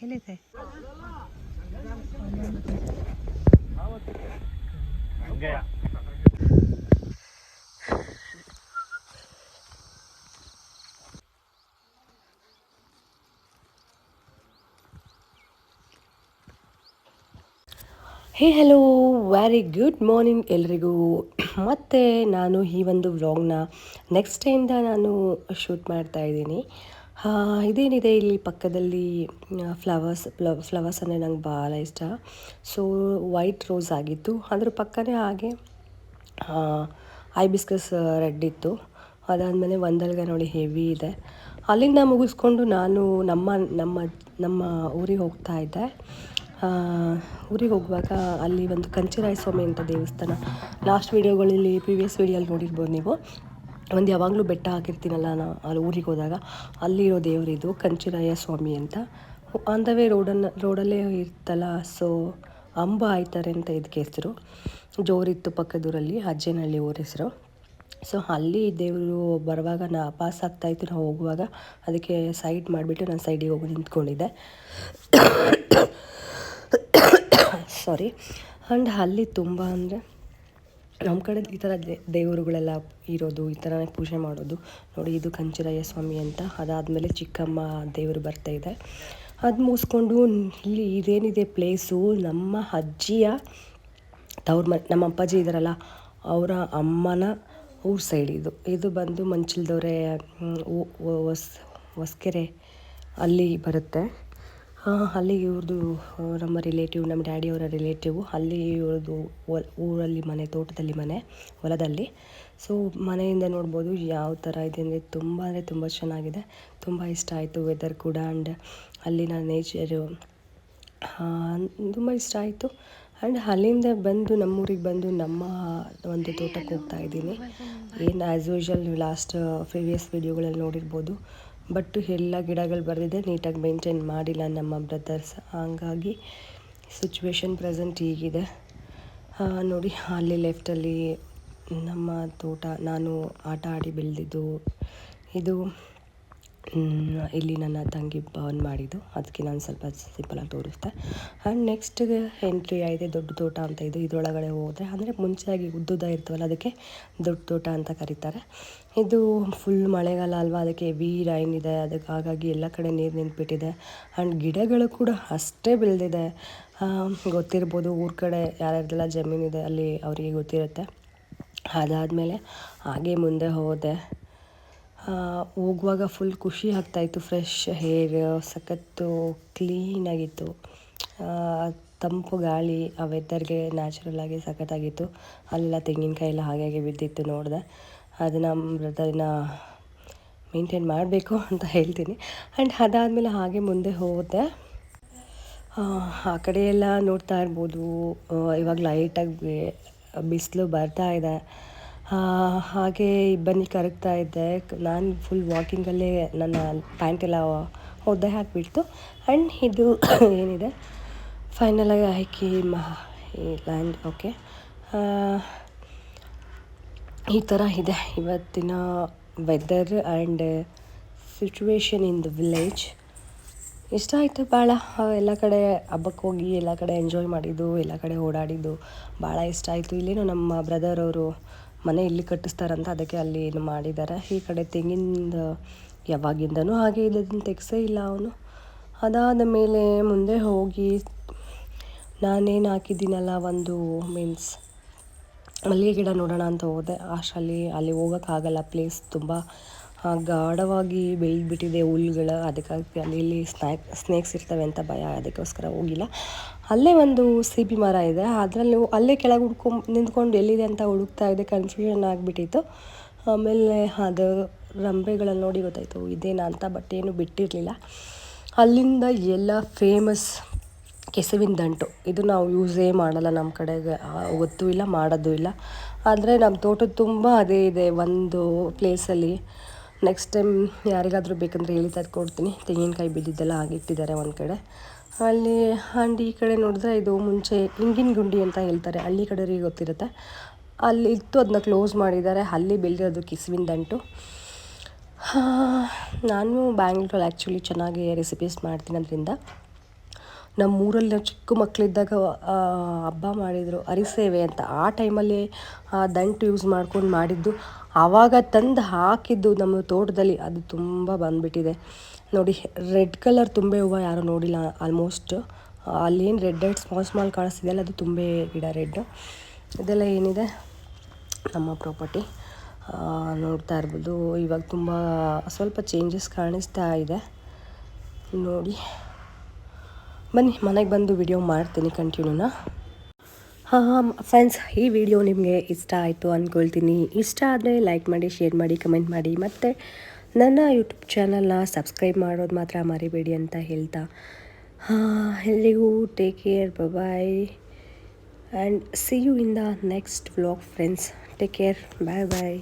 ಎಲ್ಲಿದೆ? Hey hello, very good morning ಎಲ್ರಿಗೂ. ಮತ್ತು ನಾನು ಈ ಒಂದು ವ್ಲಾಗ್ನ ನೆಕ್ಸ್ಟ್ ಡೇಯಿಂದ ನಾನು ಶೂಟ್ ಮಾಡ್ತಾಯಿದ್ದೀನಿ. ಇದೇನಿದೆ ಇಲ್ಲಿ ಪಕ್ಕದಲ್ಲಿ ಫ್ಲವರ್ಸ್ ಅಂದರೆ ನಂಗೆ ಭಾಳ ಇಷ್ಟ. ಸೊ ವೈಟ್ ರೋಸ್ ಆಗಿತ್ತು, ಅದ್ರ ಪಕ್ಕನೇ ಹಾಗೆ ಐಬಿಸ್ಕಸ್ ರೆಡ್ ಇತ್ತು. ಅದಾದಮೇಲೆ ಒಂದಲ್ಗ ನೋಡಿ ಹೆವಿ ಇದೆ. ಅಲ್ಲಿಂದ ಮುಗಿಸ್ಕೊಂಡು ನಾನು ನಮ್ಮ ನಮ್ಮ ನಮ್ಮ ಊರಿಗೆ ಹೋಗ್ತಾ ಇದ್ದೆ. ಊರಿಗೆ ಹೋಗುವಾಗ ಅಲ್ಲಿ ಒಂದು ಕಂಚಿರಾಯ ಸ್ವಾಮಿ ಅಂತ ದೇವಸ್ಥಾನ, ಲಾಸ್ಟ್ ವೀಡಿಯೋಗಳಲ್ಲಿ ಪ್ರೀವಿಯಸ್ ವೀಡಿಯೋಲ್ಲಿ ನೋಡಿರ್ಬೋದು ನೀವು. ಒಂದು ಯಾವಾಗಲೂ ಬೆಟ್ಟ ಹಾಕಿರ್ತೀನಲ್ಲ ನಾನು ಅಲ್ಲಿ ಊರಿಗೆ ಹೋದಾಗ, ಅಲ್ಲಿರೋ ದೇವರಿದು ಕಂಚಿರಾಯ ಸ್ವಾಮಿ ಅಂತ. ಆನ್ ದ ವೇ ರೋಡಲ್ಲೇ ಇರ್ತಲ್ಲ, ಸೊ ಅಂಬ ಆಯ್ತಾರೆ ಅಂತ ಇದಕ್ಕೆ ಹೆಸರು. ಜೋರಿತ್ತು ಪಕ್ಕದೂರಲ್ಲಿ, ಅಜ್ಜನಹಳ್ಳಿ ಊರ ಹೆಸರು. ಸೊ ಅಲ್ಲಿ ದೇವರು ಬರುವಾಗ ಪಾಸ್ ಆಗ್ತಾಯಿತ್ತು ನಾವು ಹೋಗುವಾಗ, ಅದಕ್ಕೆ ಸೈಡ್ ಮಾಡಿಬಿಟ್ಟು ನಾನು ಸೈಡಿಗೆ ಹೋಗಿ ನಿಂತ್ಕೊಂಡಿದ್ದೆ. ಸಾರಿ. ಆ್ಯಂಡ್ ಅಲ್ಲಿ ತುಂಬ ಅಂದರೆ ನಮ್ಮ ಕಡೆ ಈ ಥರ ದೇವರುಗಳೆಲ್ಲ ಇರೋದು, ಈ ಥರ ಪೂಜೆ ಮಾಡೋದು ನೋಡಿ. ಇದು ಕಂಚಿರಾಯ ಸ್ವಾಮಿ ಅಂತ. ಅದಾದಮೇಲೆ ಚಿಕ್ಕಮ್ಮ ದೇವರು ಬರ್ತಾಯಿದೆ. ಅದು ಮುಗಿಸ್ಕೊಂಡು ಇಲ್ಲಿ ಇದೇನಿದೆ ಪ್ಲೇಸು, ನಮ್ಮ ಅಜ್ಜಿಯ ತವ್ರ ಮನೆ, ನಮ್ಮ ಅಪ್ಪಾಜಿ ಇದ್ದಾರಲ್ಲ ಅವರ ಅಮ್ಮನ ಊರ ಸೈಡ್ ಇದು ಬಂದು ಮಂಚಲ್ದವರೆ ಹೊಸ್ಕೆರೆ ಅಲ್ಲಿ ಬರುತ್ತೆ. ಅಲ್ಲಿ ಇವ್ರದ್ದು ನಮ್ಮ ರಿಲೇಟಿವ್, ನಮ್ಮ ಡ್ಯಾಡಿಯವರ ರಿಲೇಟಿವು ಅಲ್ಲಿ ಇವ್ರದ್ದು ಊರಲ್ಲಿ ಮನೆ, ತೋಟದಲ್ಲಿ ಮನೆ, ಹೊಲದಲ್ಲಿ. ಸೊ ಮನೆಯಿಂದ ನೋಡ್ಬೋದು ಯಾವ ಥರ ಇದೆ ಅಂದರೆ ತುಂಬ ಚೆನ್ನಾಗಿದೆ. ತುಂಬ ಇಷ್ಟ ಆಯಿತು ವೆದರ್ ಕೂಡ, ಆ್ಯಂಡ್ ಅಲ್ಲಿನ ನೇಚರು ತುಂಬ ಇಷ್ಟ ಆಯಿತು. ಆ್ಯಂಡ್ ಅಲ್ಲಿಂದ ಬಂದು ನಮ್ಮೂರಿಗೆ ಬಂದು ನಮ್ಮ ಒಂದು ತೋಟಕ್ಕೆ ಹೋಗ್ತಾ ಇದ್ದೀನಿ. ಏನು ಆ್ಯಸ್ ಯೂಶ್ವಲ್ ನೀವು ಲಾಸ್ಟ್ ಪ್ರೀವಿಯಸ್ ವೀಡಿಯೋಗಳಲ್ಲಿ ನೋಡಿರ್ಬೋದು. ಬಟ್ ಎಲ್ಲ ಗಿಡಗಳು ಬರೆದಿದೆ, ನೀಟಾಗಿ ಮೇಂಟೈನ್ ಮಾಡಿಲ್ಲ ನಮ್ಮ ಬ್ರದರ್ಸ್. ಹಾಗಾಗಿ ಸಿಚುವೇಶನ್ ಪ್ರೆಸೆಂಟ್ ಹೀಗಿದೆ ನೋಡಿ. ಅಲ್ಲಿ ಲೆಫ್ಟಲ್ಲಿ ನಮ್ಮ ತೋಟ, ನಾನು ಆಟ ಆಡಿ ಬೆಳೆದಿದ್ದು ಇದು. ಇಲ್ಲಿ ನನ್ನ ತಂಗಿ ಬರ್ನ್ ಮಾಡಿದ್ದು, ಅದಕ್ಕೆ ನಾನು ಸ್ವಲ್ಪ ಸಿಂಪಲಾಗಿ ತೋರಿಸ್ದೆ. ಆ್ಯಂಡ್ ನೆಕ್ಸ್ಟ್ಗೆ ಎಂಟ್ರಿ ಆಗಿದೆ ದೊಡ್ಡ ತೋಟ ಅಂತ. ಇದರೊಳಗಡೆ ಹೋದರೆ ಅಂದರೆ ಮುಂಚೆಯಾಗಿ ಉದ್ದುದ್ದ ಇರ್ತವಲ್ಲ, ಅದಕ್ಕೆ ದೊಡ್ಡ ತೋಟ ಅಂತ ಕರೀತಾರೆ. ಇದು ಫುಲ್ ಮಳೆಗಾಲ ಅಲ್ವಾ, ಅದಕ್ಕೆ ಹೆವಿ ರೈನ್ ಇದೆ, ಅದಕ್ಕೆ ಹಾಗಾಗಿ ಎಲ್ಲ ಕಡೆ ನೀರು ನಿಂತುಬಿಟ್ಟಿದೆ. ಆ್ಯಂಡ್ ಗಿಡಗಳು ಕೂಡ ಅಷ್ಟೇ ಬೆಳೆದಿದೆ. ಗೊತ್ತಿರ್ಬೋದು ಊರ ಕಡೆ ಯಾರ್ಯಾರ್ದೆಲ್ಲ ಜಮೀನಿದೆ ಅಲ್ಲಿ ಅವರಿಗೆ ಗೊತ್ತಿರುತ್ತೆ. ಅದಾದಮೇಲೆ ಹಾಗೆ ಮುಂದೆ ಹೋದೆ. ಹೋಗುವಾಗ ಫುಲ್ ಖುಷಿ ಆಗ್ತಾಯಿತ್ತು. ಫ್ರೆಶ್ ಏರ್, ಸಖತ್ತು ಕ್ಲೀನಾಗಿತ್ತು, ತಂಪು ಗಾಳಿ, ಆ ವೆದರ್ಗೆ ನ್ಯಾಚುರಲ್ಲಾಗಿ ಸಖತ್ತಾಗಿತ್ತು. ಅಲ್ಲೆಲ್ಲ ತೆಂಗಿನಕಾಯಿ ಎಲ್ಲ ಹಾಗೆ ಬಿದ್ದಿತ್ತು ನೋಡಿದೆ. ಅದನ್ನು ಬ್ರದರ್ನ ಮೇಂಟೈನ್ ಮಾಡಬೇಕು ಅಂತ ಹೇಳ್ತೀನಿ. ಆ್ಯಂಡ್ ಅದಾದಮೇಲೆ ಹಾಗೆ ಮುಂದೆ ಹೋದೆ. ಆ ಕಡೆ ಎಲ್ಲ ನೋಡ್ತಾ ಇರ್ಬೋದು, ಇವಾಗ ಲೈಟಾಗಿ ಬಿಸಿಲು ಬರ್ತಾ ಇದೆ. ಹಾಗೆ ಇಬ್ಬನಿ ಕರಗ್ತಾ ಇದ್ದೆ ನಾನು. ಫುಲ್ ವಾಕಿಂಗಲ್ಲೇ ನನ್ನ ಪ್ಯಾಂಟೆಲ್ಲ ಒದ್ದೆ ಹಾಕಿಬಿಡ್ತು. ಆ್ಯಂಡ್ ಇದು ಏನಿದೆ ಫೈನಲಾಗಿ ಹಾಕಿ ಲ್ಯಾಂಡ್. ಓಕೆ, ಈ ಥರ ಇದೆ ಇವತ್ತಿನ weather and situation in the village. ಇಷ್ಟ ಆಯಿತು ಭಾಳ. ಎಲ್ಲ ಕಡೆ ಹಬ್ಬಕ್ಕೆ ಹೋಗಿ ಎಲ್ಲ ಕಡೆ ಎಂಜಾಯ್ ಮಾಡಿದ್ದು, ಎಲ್ಲ ಕಡೆ ಓಡಾಡಿದ್ದು ಭಾಳ ಇಷ್ಟ ಆಯಿತು. ಇಲ್ಲೇನೋ ನಮ್ಮ ಬ್ರದರ್ ಅವರು ಮನೆ ಇಲ್ಲಿ ಕಟ್ಟಿಸ್ತಾರಂತ, ಅದಕ್ಕೆ ಅಲ್ಲಿ ಏನು ಮಾಡಿದ್ದಾರೆ. ಈ ಕಡೆ ತೆಂಗಿನ ಯಾವಾಗಿಂದನೂ ಹಾಗೆ ಇದನ್ನು ತೆಗ್ಸೇ ಇಲ್ಲ ಅವನು. ಅದಾದ ಮೇಲೆ ಮುಂದೆ ಹೋಗಿ ನಾನೇನು ಹಾಕಿದ್ದೀನಲ್ಲ ಒಂದು ಮೀನ್ಸ್ ಮಲ್ಲಿಗೆ ಗಿಡ ನೋಡೋಣ ಅಂತ ಹೋದೆ. ಅಷ್ಟರಲ್ಲಿ ಅಲ್ಲಿ ಹೋಗೋಕ್ಕಾಗಲ್ಲ, ಪ್ಲೇಸ್ ತುಂಬ ಗಾಢವಾಗಿ ಬೆಳೆದ್ಬಿಟ್ಟಿದೆ ಹುಲ್ಗಳು. ಅದಕ್ಕಾಗಿ ಅಲ್ಲಿ ಇಲ್ಲಿ ಸ್ನೇಕ್ಸ್ ಇರ್ತವೆ ಅಂತ ಭಯ, ಅದಕ್ಕೋಸ್ಕರ ಹೋಗಿಲ್ಲ. ಅಲ್ಲೇ ಒಂದು ಸೀಬೆ ಮರ ಇದೆ, ಅದರಲ್ಲಿ ಅಲ್ಲೇ ಕೆಳಗೆ ನಿಂತ್ಕೊಂಡು ಎಲ್ಲಿದೆ ಅಂತ ಹುಡುಕ್ತಾ ಇದೆ. ಕನ್ಫ್ಯೂಷನ್ ಆಗಿಬಿಟ್ಟಿತ್ತು. ಆಮೇಲೆ ಅದು ರಂಬೆಗಳಲ್ಲಿ ನೋಡಿ ಗೊತ್ತಾಯಿತು ಇದೇನಾ ಅಂತ, ಬಟ್ ಏನು ಬಿಟ್ಟಿರಲಿಲ್ಲ. ಅಲ್ಲಿಂದ ಎಲ್ಲ ಫೇಮಸ್ ಕೆಸುವಿನ ದಂಟು. ಇದು ನಾವು ಯೂಸೇ ಮಾಡಲ್ಲ, ನಮ್ಮ ಕಡೆಗೆ ಗೊತ್ತೂ ಇಲ್ಲ, ಮಾಡೋದು ಇಲ್ಲ. ಆದರೆ ನಮ್ಮ ತೋಟದ ತುಂಬ ಅದೇ ಇದೆ ಒಂದು ಪ್ಲೇಸಲ್ಲಿ. ನೆಕ್ಸ್ಟ್ ಟೈಮ್ ಯಾರಿಗಾದರೂ ಬೇಕಂದರೆ ಹೇಳಿ ತರ್ಕೊಡ್ತೀನಿ. ತೆಂಗಿನಕಾಯಿ ಬಿದ್ದಿದ್ದೆಲ್ಲ ಆಗಿಟ್ಟಿದ್ದಾರೆ ಒಂದು ಕಡೆ ಅಲ್ಲಿ. ಆ್ಯಂಡ್ ಈ ಕಡೆ ನೋಡಿದ್ರೆ ಇದು ಮುಂಚೆ ಇಂಗಿನ ಗುಂಡಿ ಅಂತ ಹೇಳ್ತಾರೆ, ಹಳ್ಳಿ ಕಡೆಯವರಿಗೆ ಗೊತ್ತಿರುತ್ತೆ. ಅಲ್ಲಿ ಇತ್ತು, ಅದನ್ನ ಕ್ಲೋಸ್ ಮಾಡಿದ್ದಾರೆ. ಅಲ್ಲಿ ಬೆಳೆದಿರೋದು ಕೆಸುವಿನ ದಂಟು. ನಾನು ಬ್ಯಾಂಗ್ಳೂರಲ್ಲಿ ಆ್ಯಕ್ಚುಲಿ ಚೆನ್ನಾಗಿ ರೆಸಿಪೀಸ್ ಮಾಡ್ತೀನಿ ಅದರಿಂದ. ನಮ್ಮೂರಲ್ಲಿ ನಾವು ಚಿಕ್ಕ ಮಕ್ಕಳಿದ್ದಾಗ ಹಬ್ಬ ಮಾಡಿದರು ಅರಿಸೇವೆ ಅಂತ. ಆ ಟೈಮಲ್ಲಿ ದಂಟು ಯೂಸ್ ಮಾಡ್ಕೊಂಡು ಮಾಡಿದ್ದು. ಆವಾಗ ತಂದು ಹಾಕಿದ್ದು ನಮ್ಮ ತೋಟದಲ್ಲಿ ಅದು ತುಂಬ ಬಂದುಬಿಟ್ಟಿದೆ ನೋಡಿ. ರೆಡ್ ಕಲರ್ ತುಂಬೆ ಹೂವು ಯಾರೂ ನೋಡಿಲ್ಲ ಆಲ್ಮೋಸ್ಟ್. ಅಲ್ಲೇನು ರೆಡ್ ಸ್ಮಾಲ್ ಸ್ಮಾಲ್ ಕಾಣಿಸ್ತಿದೆಯಲ್ಲ ಅದು ತುಂಬೆ ಗಿಡ ರೆಡ್. ಇದೆಲ್ಲ ಏನಿದೆ ನಮ್ಮ ಪ್ರಾಪರ್ಟಿ ನೋಡ್ತಾ ಇರ್ಬೋದು. ಇವಾಗ ತುಂಬ ಸ್ವಲ್ಪ ಚೇಂಜಸ್ ಕಾಣಿಸ್ತಾ ಇದೆ ನೋಡಿ. ಬನ್ನಿ ಮನೆಗೆ ಬಂದು ವಿಡಿಯೋ ಮಾಡ್ತೀನಿ ಕಂಟಿನ್ಯೂನ. ಹಾಂ ಫ್ರೆಂಡ್ಸ್, ಈ ವಿಡಿಯೋ ನಿಮಗೆ ಇಷ್ಟ ಆಯಿತು ಅಂದ್ಕೊಳ್ತೀನಿ. ಇಷ್ಟ ಆದರೆ ಲೈಕ್ ಮಾಡಿ, ಶೇರ್ ಮಾಡಿ, ಕಮೆಂಟ್ ಮಾಡಿ, ಮತ್ತು ನನ್ನ ಯೂಟ್ಯೂಬ್ ಚಾನಲ್ನ ಸಬ್ಸ್ಕ್ರೈಬ್ ಮಾಡೋದು ಮಾತ್ರ ಮರಿಬೇಡಿ ಅಂತ ಹೇಳ್ತಾ ಎಲ್ರಿಗೂ take care, bye and see you in the next vlog friends. Take care, bye bye.